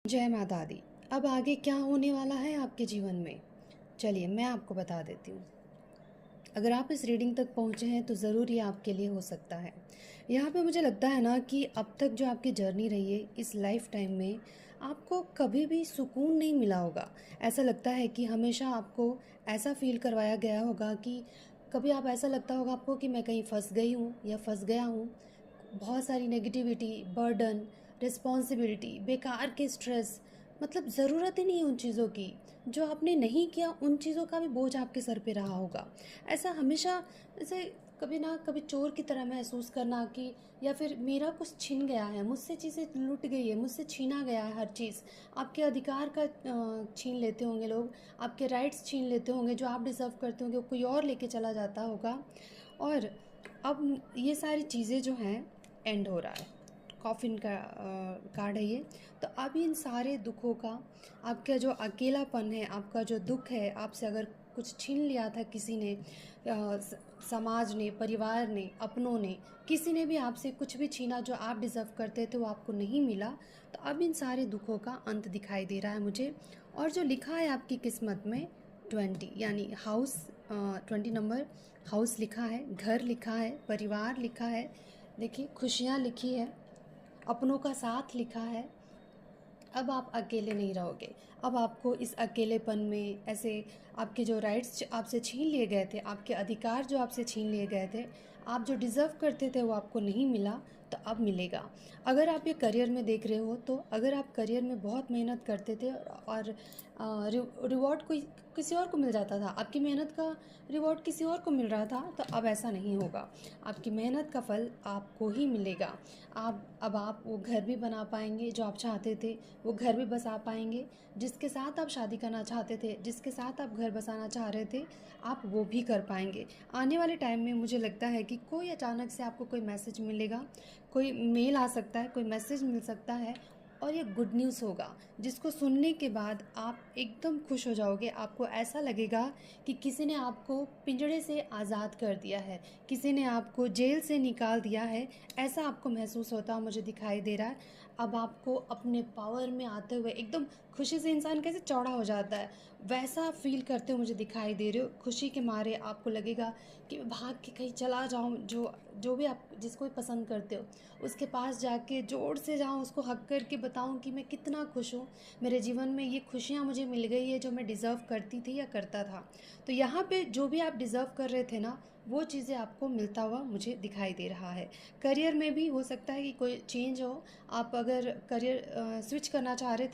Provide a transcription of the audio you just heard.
जय माता दी। अब आगे क्या होने वाला है आपके जीवन में, चलिए मैं आपको बता देती हूँ। अगर आप इस रीडिंग तक पहुँचे हैं तो ज़रूर ये आपके लिए हो सकता है। यहाँ पे मुझे लगता है ना कि अब तक जो आपकी जर्नी रही है इस लाइफ टाइम में, आपको कभी भी सुकून नहीं मिला होगा। ऐसा लगता है कि हमेशा आपको ऐसा फील करवाया गया होगा कि कभी आप ऐसा लगता होगा आपको कि मैं कहीं फंस गई हूँ या फंस गया हूँ। बहुत सारी नेगेटिविटी, बर्डन, रिस्पॉन्सिबिलिटी, बेकार के स्ट्रेस, मतलब ज़रूरत ही नहीं है उन चीज़ों की। जो आपने नहीं किया उन चीज़ों का भी बोझ आपके सर पे रहा होगा। ऐसा हमेशा ऐसे कभी ना कभी चोर की तरह महसूस करना कि या फिर मेरा कुछ छिन गया है, मुझसे चीज़ें लूट गई है, मुझसे छीना गया है हर चीज़। आपके अधिकार का छीन लेते होंगे लोग, आपके राइट्स छीन लेते होंगे, जो आप डिज़र्व करते होंगे कोई और लेके चला जाता होगा। और अब ये सारी चीज़ें जो हैं एंड हो रहा है। कॉफ़िन का कार्ड है ये। तो अब इन सारे दुखों का, आपका जो अकेलापन है, आपका जो दुख है, आपसे अगर कुछ छीन लिया था किसी ने, समाज ने, परिवार ने, अपनों ने, किसी ने भी आपसे कुछ भी छीना जो आप डिज़र्व करते थे वो आपको नहीं मिला। तो अब इन सारे दुखों का अंत दिखाई दे रहा है मुझे। और जो लिखा है आपकी किस्मत में 20 यानी हाउस, 20 नंबर हाउस लिखा है, घर लिखा है, परिवार लिखा है, देखिए खुशियाँ लिखी है, अपनों का साथ लिखा है। अब आप अकेले नहीं रहोगे। अब आपको इस अकेलेपन में ऐसे आपके जो राइट्स आपसे छीन लिए गए थे, आपके अधिकार जो आपसे छीन लिए गए थे, आप जो डिज़र्व करते थे वो आपको नहीं मिला, तो अब मिलेगा। अगर आप ये करियर में देख रहे हो तो अगर आप करियर में बहुत मेहनत करते थे और रिवॉर्ड कोई किसी और को मिल जाता था, आपकी मेहनत का रिवॉर्ड किसी और को मिल रहा था, तो अब ऐसा नहीं होगा। आपकी मेहनत का फल आपको ही मिलेगा। अब आप वो घर भी बना पाएंगे जो आप चाहते थे, वो घर भी बसा पाएंगे जिसके साथ आप शादी करना चाहते थे, जिसके साथ आप घर बसाना चाह रहे थे, आप वो भी कर पाएंगे। आने वाले टाइम में मुझे लगता है कि कोई अचानक से आपको कोई मैसेज मिलेगा, कोई मेल आ सकता है, कोई मैसेज मिल सकता है, और ये गुड न्यूज़ होगा जिसको सुनने के बाद आप एकदम खुश हो जाओगे। आपको ऐसा लगेगा कि किसी ने आपको पिंजड़े से आज़ाद कर दिया है, किसी ने आपको जेल से निकाल दिया है, ऐसा आपको महसूस होता है, मुझे दिखाई दे रहा है। अब आपको अपने पावर में आते हुए एकदम खुशी से इंसान कैसे चौड़ा हो जाता है, वैसा फील करते हुए मुझे दिखाई दे रहे हो। खुशी के मारे आपको लगेगा कि मैं भाग के कहीं चला जाऊं, जो जो भी आप जिसको भी पसंद करते हो उसके पास जाके जोर से जाऊं, उसको हक करके बताऊं कि मैं कितना खुश हूँ, मेरे जीवन में ये खुशियाँ मुझे मिल गई है जो मैं डिज़र्व करती थी या करता था। तो यहाँ पे जो भी आप डिज़र्व कर रहे थे ना, वो चीज़ें आपको मिलता हुआ मुझे दिखाई दे रहा है। करियर में भी हो सकता है कि कोई चेंज हो। आप अगर करियर स्विच करना चाह रहे थे